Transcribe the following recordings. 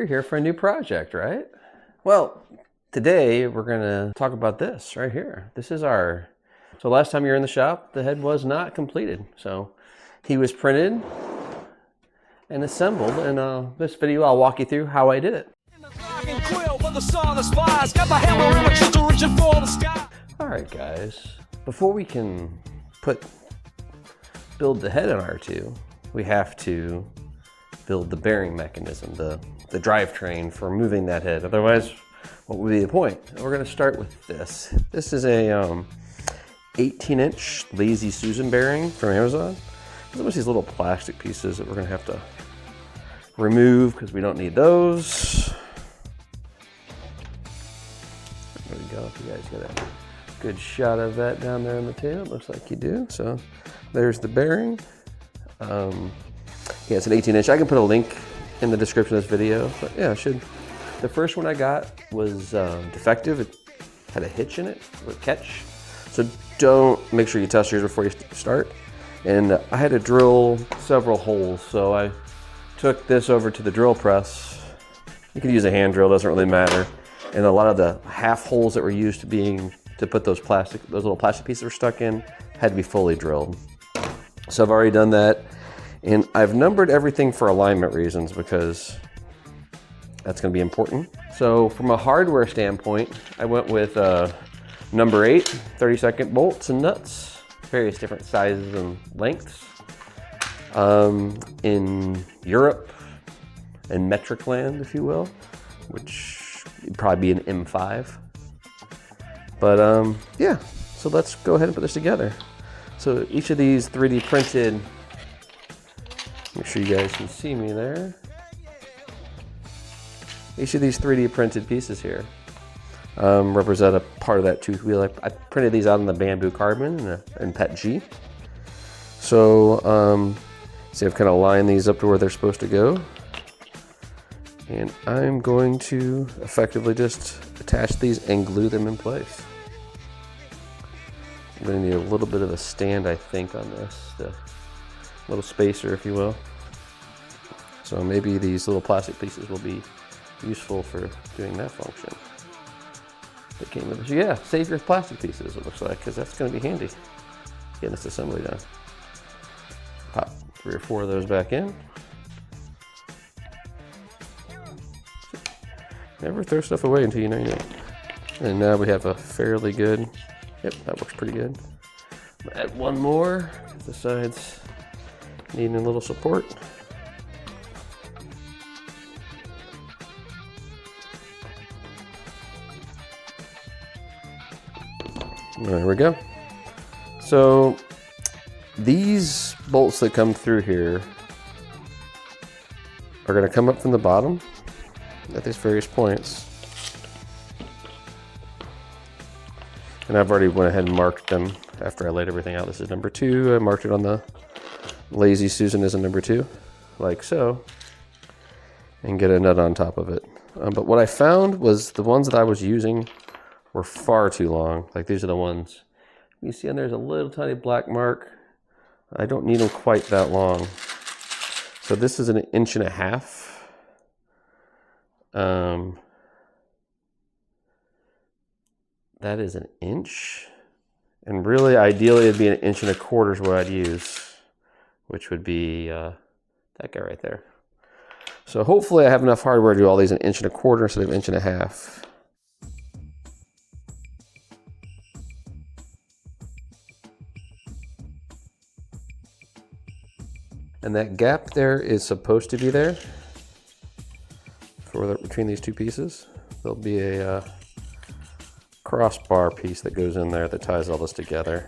You're here for a new project, right? Well, today we're gonna talk about this right here. This is so last time you were in the shop, the head was not completed. So he was printed and assembled, and this video I'll walk you through how I did it. All right, guys, before we can build the head on R2, we have to build the bearing mechanism, the drivetrain for moving that head. Otherwise, what would be the point? We're gonna start with this. This is a 18-inch Lazy Susan bearing from Amazon. There's a bunch of these little plastic pieces that we're gonna have to remove because we don't need those. There we go. If you guys get a good shot of that down there on the tail, it looks like you do. So there's the bearing. Yeah, it's an 18-inch. I can put a link in the description of this video, but yeah, the first one I got was defective. It had a hitch in it, or a catch. So make sure you test yours before you start. And I had to drill several holes, so I took this over to the drill press. You can use a hand drill, doesn't really matter. And a lot of the half holes that were used to put those little plastic pieces were stuck in had to be fully drilled. So I've already done that. And I've numbered everything for alignment reasons because that's going to be important. So from a hardware standpoint, I went with number 8, 32nd bolts and nuts, various different sizes and lengths. In Europe and metric land, if you will, which would probably be an M5. But yeah, so let's go ahead and put this together. So each of these 3D printed, make sure you guys can see me there. Each of these 3D printed pieces here represent a part of that tooth wheel. I printed these out in the bamboo carbon and PET G. So see, I've kind of lined these up to where they're supposed to go. And I'm going to effectively just attach these and glue them in place. I'm going to need a little bit of a stand, I think, on this. Little spacer, if you will. So maybe these little plastic pieces will be useful for doing that function. That came with it. Yeah, save your plastic pieces, it looks like, because that's going to be handy getting this assembly done. Pop 3 or 4 of those back in. Never throw stuff away until you know you know. And now we have a fairly good, yep, that looks pretty good. Add one more, the sides needing a little support. There we go. So these bolts that come through here are going to come up from the bottom at these various points. And I've already went ahead and marked them after I laid everything out. This is number 2. I marked it on the Lazy Susan as a number 2, like so, and get a nut on top of it. But what I found was the ones that I was using were far too long. Like these are the ones you see, and there's a little tiny black mark. I don't need them quite that long. So this is 1.5 inches. That is 1 inch. And really, ideally, it'd be 1.25 inches is what I'd use, which would be that guy right there. So hopefully I have enough hardware to do all these 1.25 inches instead of 1.5 inches. And that gap there is supposed to be there between these two pieces. There'll be a crossbar piece that goes in there that ties all this together.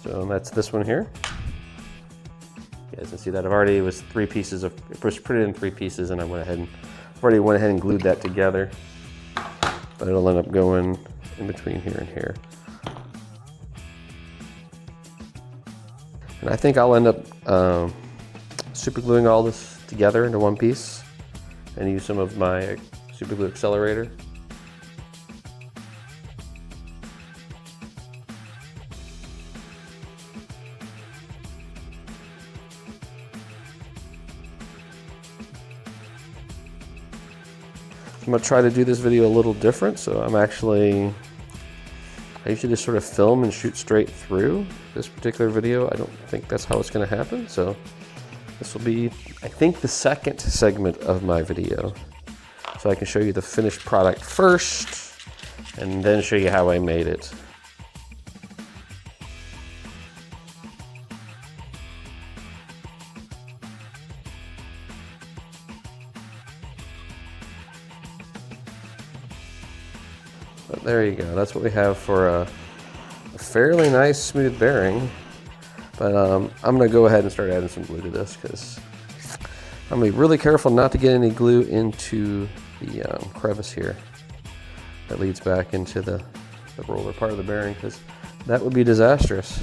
So that's this one here. You guys can see that it was 3 pieces it was printed in 3 pieces, and I already went ahead and glued that together. But it'll end up going in between here and here. And I think I'll end up super gluing all this together into one piece and use some of my super glue accelerator. I'm gonna try to do this video a little different. So I usually just sort of film and shoot straight through. This particular video, I don't think that's how it's gonna happen. So this will be, I think, the second segment of my video. So I can show you the finished product first and then show you how I made it. But there you go. That's what we have for a fairly nice smooth bearing. But I'm gonna go ahead and start adding some glue to this because I'm gonna be really careful not to get any glue into the crevice here that leads back into the roller part of the bearing, because that would be disastrous.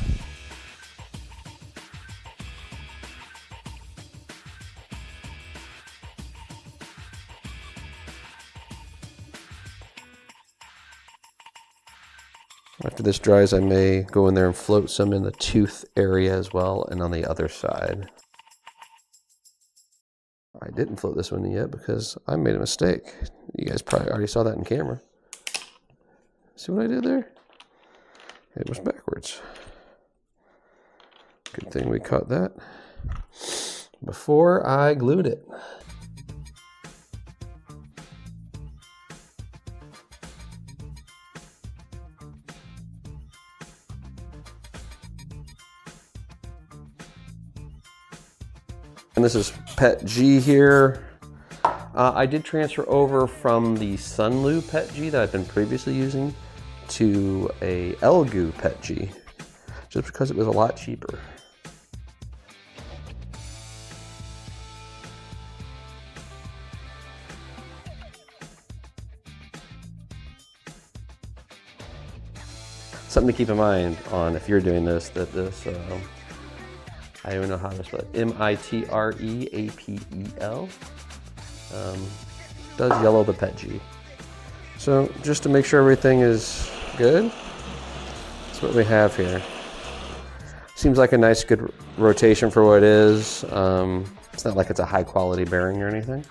After this dries, I may go in there and float some in the tooth area as well, and on the other side. I didn't float this one yet because I made a mistake. You guys probably already saw that in camera. See what I did there? It was backwards. Good thing we caught that before I glued it. And this is Pet G here. I did transfer over from the Sunlu Pet G that I've been previously using to a Elgu Pet G, just because it was a lot cheaper. Something to keep in mind on if you're doing this, that this I don't even know how to spell it. M-I-T-R-E-A-P-E-L. Does yellow the Pet G. So just to make sure everything is good, that's what we have here. Seems like a nice, good rotation for what it is. It's not like it's a high quality bearing or anything.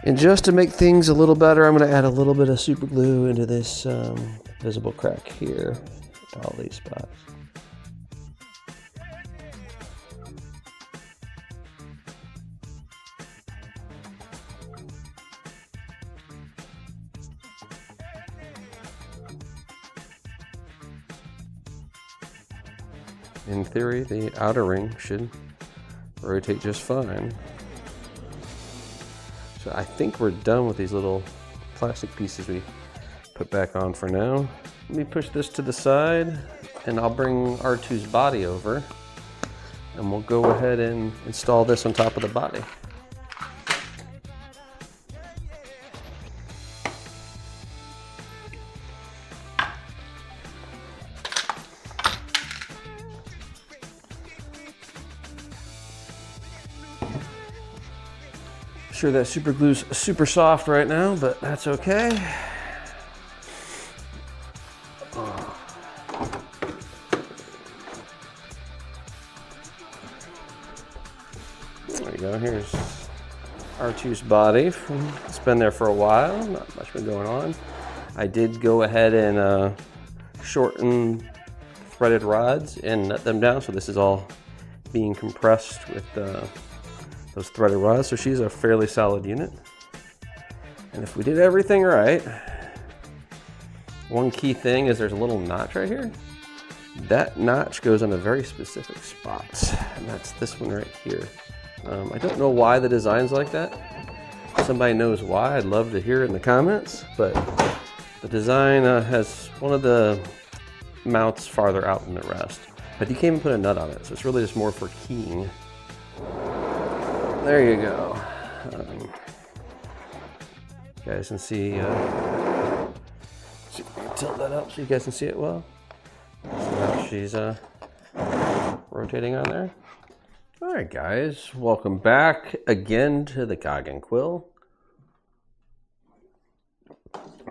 And just to make things a little better, I'm going to add a little bit of super glue into this visible crack here, all these spots. In theory, the outer ring should rotate just fine. So I think we're done with these little plastic pieces we put back on for now. Let me push this to the side and I'll bring R2's body over and we'll go ahead and install this on top of the body. Sure, that super glue's super soft right now, but that's okay. There you go. Here's R2's body. It's been there for a while. Not much been going on. I did go ahead and shorten threaded rods and nut them down, so this is all being compressed with those threaded rods, so she's a fairly solid unit. And if we did everything right, one key thing is there's a little notch right here. That notch goes on a very specific spot, and that's this one right here. I don't know why the design's like that. If somebody knows why, I'd love to hear it in the comments, but the design has one of the mounts farther out than the rest. But you can't even put a nut on it, so it's really just more for keying. There you go. You guys can see, tilt that up so you guys can see it well. So now she's rotating on there. All right, guys, welcome back again to the Cog and Quill.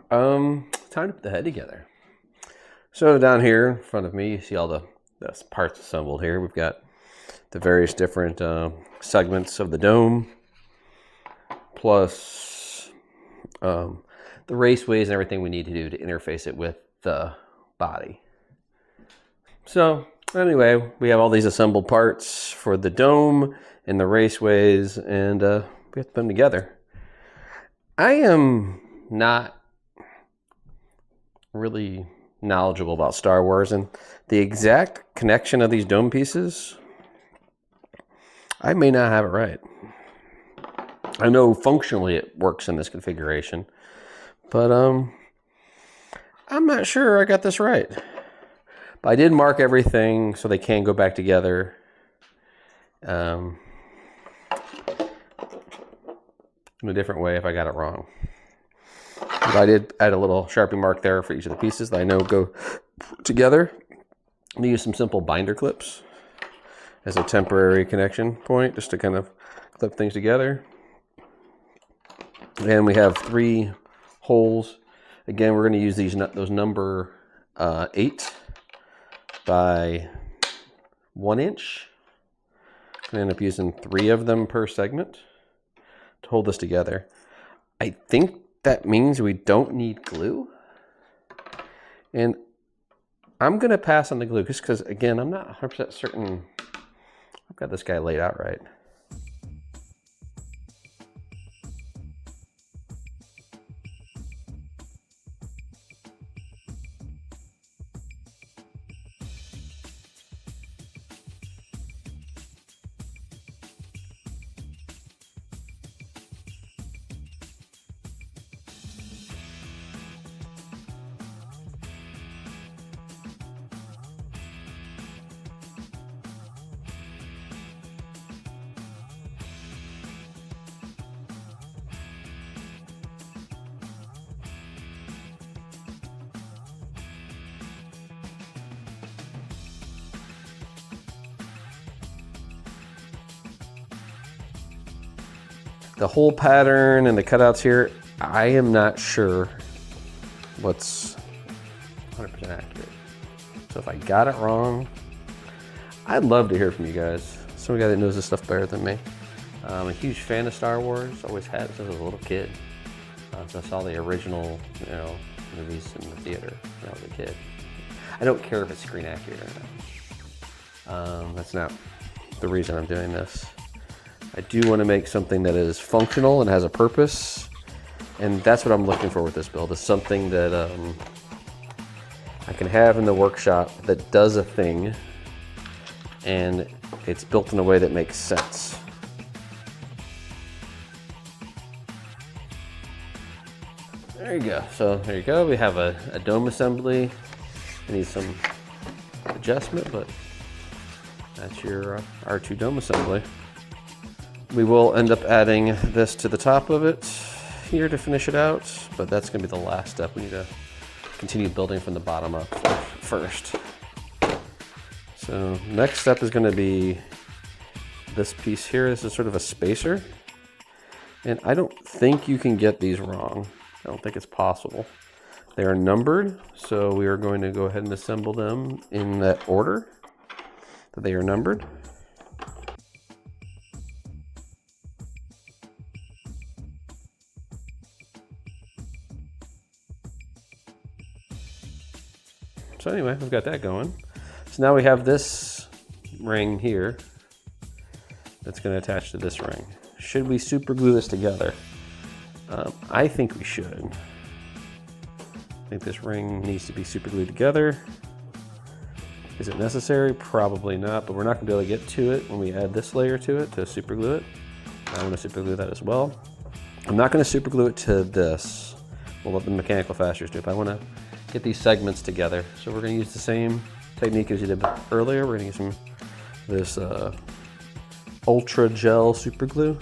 Time to put the head together. So down here in front of me, you see all the parts assembled here. We've got the various different segments of the dome, plus the raceways and everything we need to do to interface it with the body. So anyway, we have all these assembled parts for the dome and the raceways, and we have to put them together. I am not really knowledgeable about Star Wars, and the exact connection of these dome pieces, I may not have it right. I know functionally it works in this configuration, but I'm not sure I got this right. But I did mark everything so they can go back together. In a different way if I got it wrong. But I did add a little Sharpie mark there for each of the pieces that I know go together. I'm going to use some simple binder clips as a temporary connection point, just to kind of clip things together. And we have 3 holes. Again, we're going to use those number 8 by 1 inch. I'm going to end up using 3 of them per segment to hold this together. I think that means we don't need glue. And I'm going to pass on the glue just because, again, I'm not 100% certain I've got this guy laid out right. The whole pattern and the cutouts here, I am not sure what's 100% accurate. So if I got it wrong, I'd love to hear from you guys. Some guy that knows this stuff better than me. I'm a huge fan of Star Wars, always had since I was a little kid. So I saw the original, movies in the theater when I was a kid. I don't care if it's screen accurate or not. That's not the reason I'm doing this. I do want to make something that is functional and has a purpose, and that's what I'm looking for with this build, is something that I can have in the workshop that does a thing, and it's built in a way that makes sense. There you go. So there you go. We have a dome assembly. It needs some adjustment, but that's your R2 dome assembly. We will end up adding this to the top of it here to finish it out, but that's going to be the last step. We need to continue building from the bottom up first. So next step is going to be this piece here. This is sort of a spacer, and I don't think you can get these wrong. I don't think it's possible. They are numbered, so we are going to go ahead and assemble them in that order that they are numbered. So anyway, we've got that going. So now we have this ring here that's going to attach to this ring. Should we super glue this together? I think we should. I think this ring needs to be super glued together. Is it necessary? Probably not, but we're not going to be able to get to it when we add this layer to it to super glue it. I'm going to super glue that as well. I'm not going to super glue it to this. We'll let the mechanical fasteners do it, but I want to get these segments together. So we're going to use the same technique as you did earlier. We're going to use this ultra gel super glue.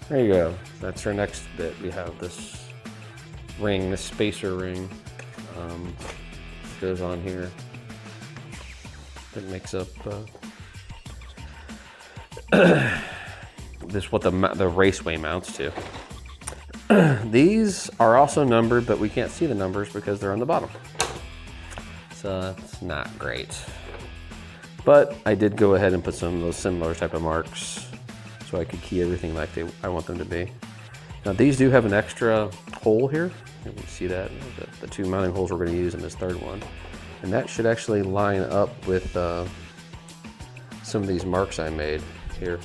There you go. That's our next bit. We have this ring, this spacer ring, goes on here. That makes up this what the raceway mounts to. These are also numbered, but we can't see the numbers because they're on the bottom. So that's not great. But I did go ahead and put some of those similar type of marks so I could key everything like I want them to be. Now these do have an extra hole here. You can see that, the 2 mounting holes we're going to use in this third one. And that should actually line up with some of these marks I made here.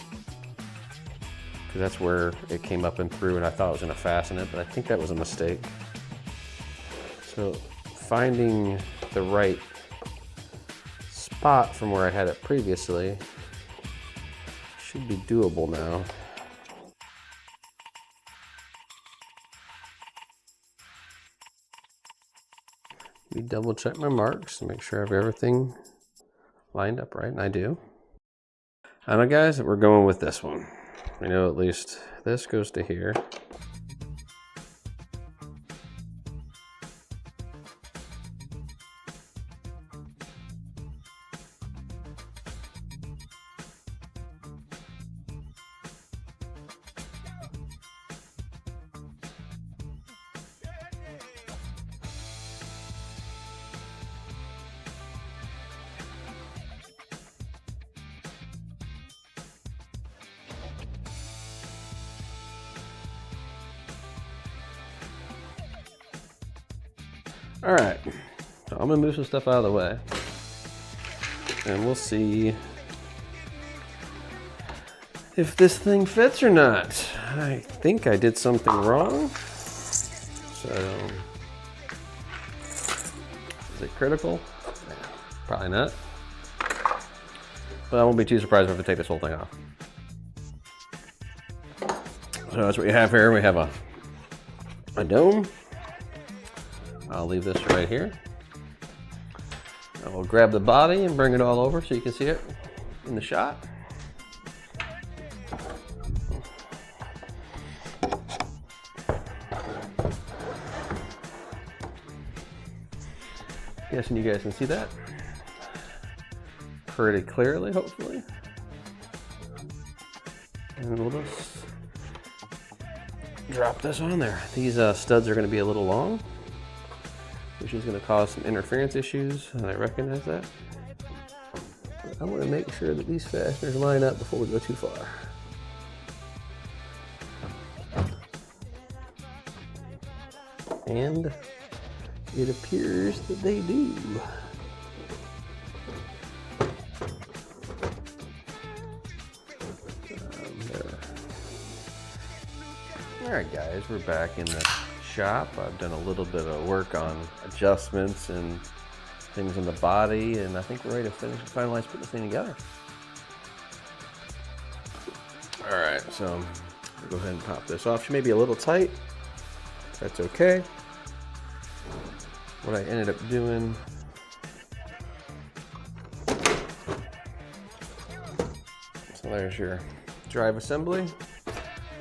Because that's where it came up and through, and I thought I was going to fasten it, but I think that was a mistake. So finding the right spot from where I had it previously should be doable now. Let me double check my marks and make sure I have everything lined up right, and I do. I know, guys, we're going with this one. We know at least this goes to here. All right, so I'm gonna move some stuff out of the way and we'll see if this thing fits or not. I think I did something wrong. So, is it critical? Probably not. But I won't be too surprised if I have to take this whole thing off. So that's what we have here. We have a dome. I'll leave this right here. I will grab the body and bring it all over so you can see it in the shot. Guessing you guys can see that pretty clearly, hopefully. And we'll just drop this on there. These studs are going to be a little long, which is going to cause some interference issues, and I recognize that. But I want to make sure that these fasteners line up before we go too far. And it appears that they do. All right, guys, we're back in the shop. I've done a little bit of work on adjustments and things in the body, and I think we're ready to finalize putting this thing together. All right, so I'll go ahead and pop this off. She may be a little tight. That's okay. What I ended up doing, so there's your drive assembly.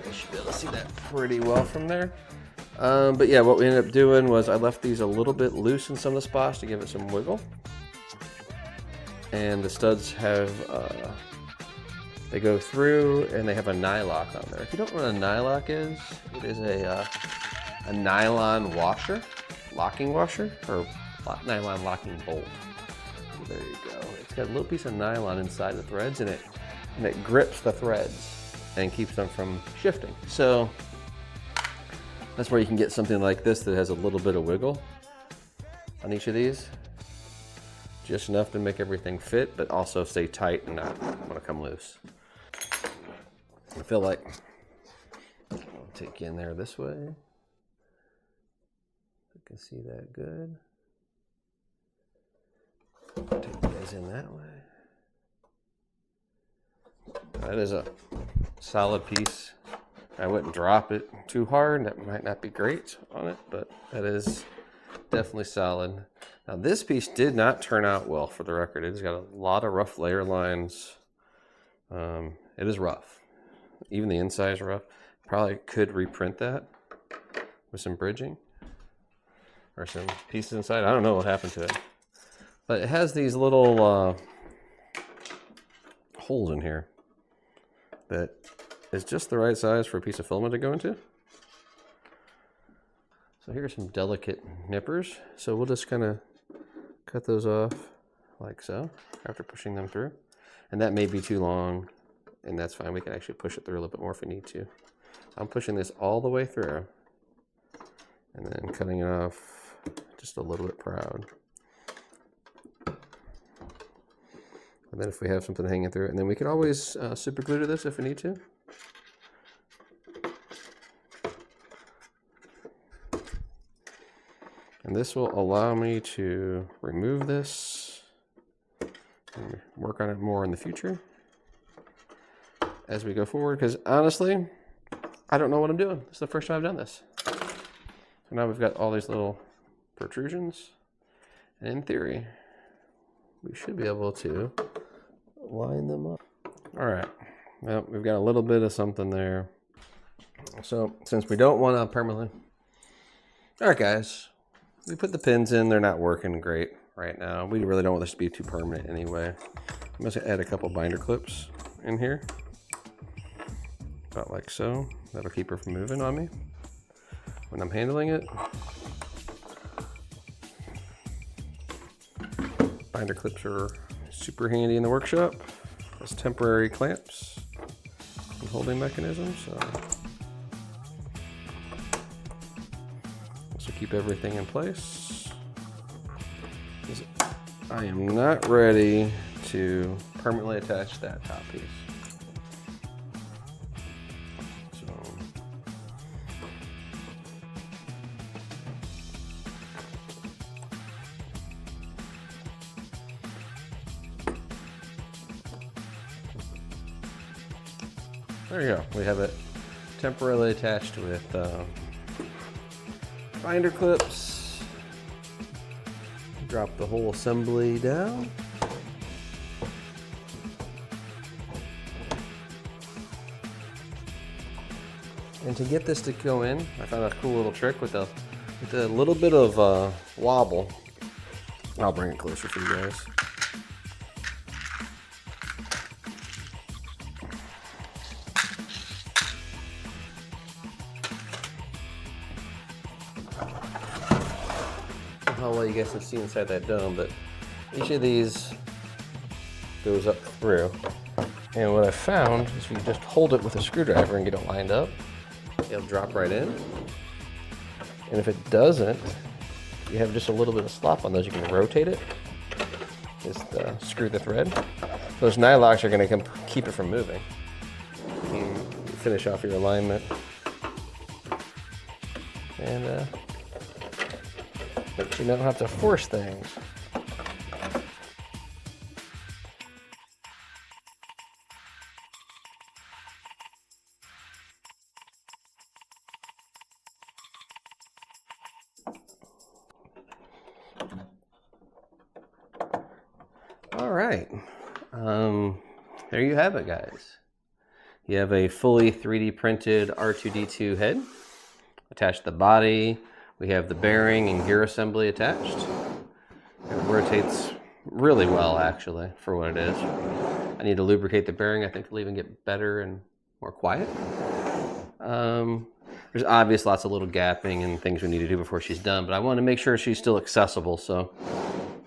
You should be able to see that pretty well from there. But yeah, what we ended up doing was I left these a little bit loose in some of the spots to give it some wiggle. And the studs have, they go through and they have a nylock on there. If you don't know what a nylock is, it is a nylon washer, locking washer, or nylon locking bolt. So there you go. It's got a little piece of nylon inside the threads, and it grips the threads and keeps them from shifting. So that's where you can get something like this that has a little bit of wiggle on each of these. Just enough to make everything fit, but also stay tight and not want to come loose. I feel like I'll take you in there this way. You can see that good. Take you guys in that way. That is a solid piece. I wouldn't drop it too hard. That might not be great on it, but that is definitely solid. Now this piece did not turn out well, for the record. It's got a lot of rough layer lines. It is rough. Even the inside is rough. Probably could reprint that with some bridging or some pieces inside. I don't know what happened to it. But it has these little holes in here that is just the right size for a piece of filament to go into. So here's some delicate nippers. So we'll just kind of cut those off like so after pushing them through. And that may be too long, and that's fine. We can actually push it through a little bit more if we need to. I'm pushing this all the way through and then cutting it off just a little bit proud. And then if we have something hanging through it, and then we can always super glue to this if we need to. And this will allow me to remove this and work on it more in the future as we go forward, because honestly, I don't know what I'm doing. This is the first time I've done this. So now we've got all these little protrusions, and in theory, we should be able to line them up. All right, well, we've got a little bit of something there. So since we don't want to permanently, all right guys, we put the pins in. They're not working great right now. We really don't want this to be too permanent anyway. I'm just gonna add a couple binder clips in here, about like so. That'll keep her from moving on me when I'm handling it. Binder clips are super handy in the workshop as temporary clamps and holding mechanisms. So this will keep everything in place. I am not ready to permanently attach that top piece. There you go. We have it temporarily attached with binder clips. Drop the whole assembly down. And to get this to go in, I found a cool little trick with a little bit of wobble. I'll bring it closer for you guys. How well you guys can see inside that dome, but each of these goes up through. And what I found is if you just hold it with a screwdriver and get it lined up, it'll drop right in. And if it doesn't, you have just a little bit of slop on those, you can rotate it. Just screw the thread. Those nylocks are going to keep it from moving. You finish off your alignment. And but you don't have to force things. All right, there you have it, guys. You have a fully 3D printed R2D2 head. Attached to the body. We have the bearing and gear assembly attached. It rotates really well, actually, for what it is. I need to lubricate the bearing. I think it'll even get better and more quiet. There's obviously lots of little gapping and things we need to do before she's done, but I want to make sure she's still accessible. So,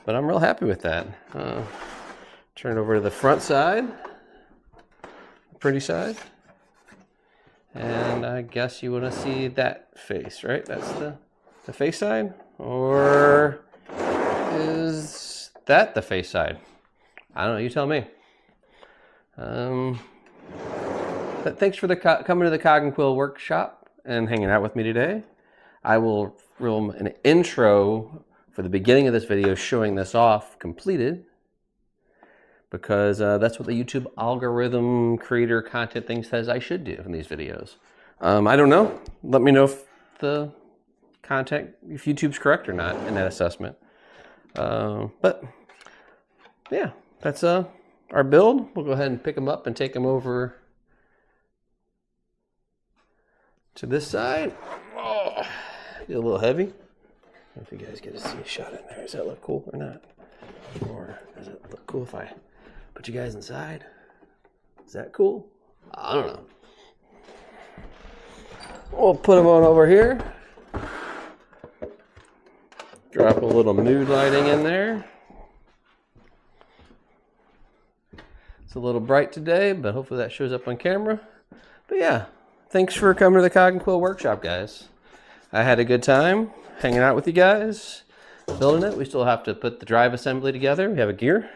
but I'm real happy with that. Turn it over to the front side, the pretty side. And I guess you want to see that face, right? That's the face side? Or is that the face side? I don't know, you tell me. But thanks for coming to the Cog and Quill workshop and hanging out with me today. I will film an intro for the beginning of this video showing this off completed, because that's what the YouTube algorithm creator content thing says I should do in these videos. I don't know. Let me know if if YouTube's correct or not in that assessment. But yeah, that's our build. We'll go ahead and pick them up and take them over to this side. Oh, get a little heavy. I don't know if you guys get to see a shot in there. Does that look cool or not? Or does it look cool if I put you guys inside? Is that cool? I don't know. We'll put them on over here. Drop a little mood lighting in there. It's a little bright today, but hopefully that shows up on camera. But yeah, thanks for coming to the Cog and Quill workshop, guys. I had a good time hanging out with you guys, building it. We still have to put the drive assembly together. We have a gear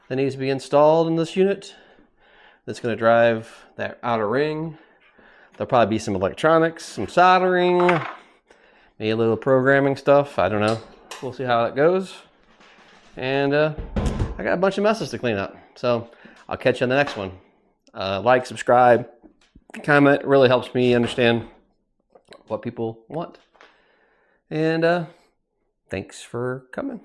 that needs to be installed in this unit that's going to drive that outer ring. There'll probably be some electronics, some soldering, maybe a little programming stuff. I don't know. We'll see how it goes. And I got a bunch of messes to clean up. So I'll catch you on the next one. Like, subscribe, comment. It really helps me understand what people want. And thanks for coming.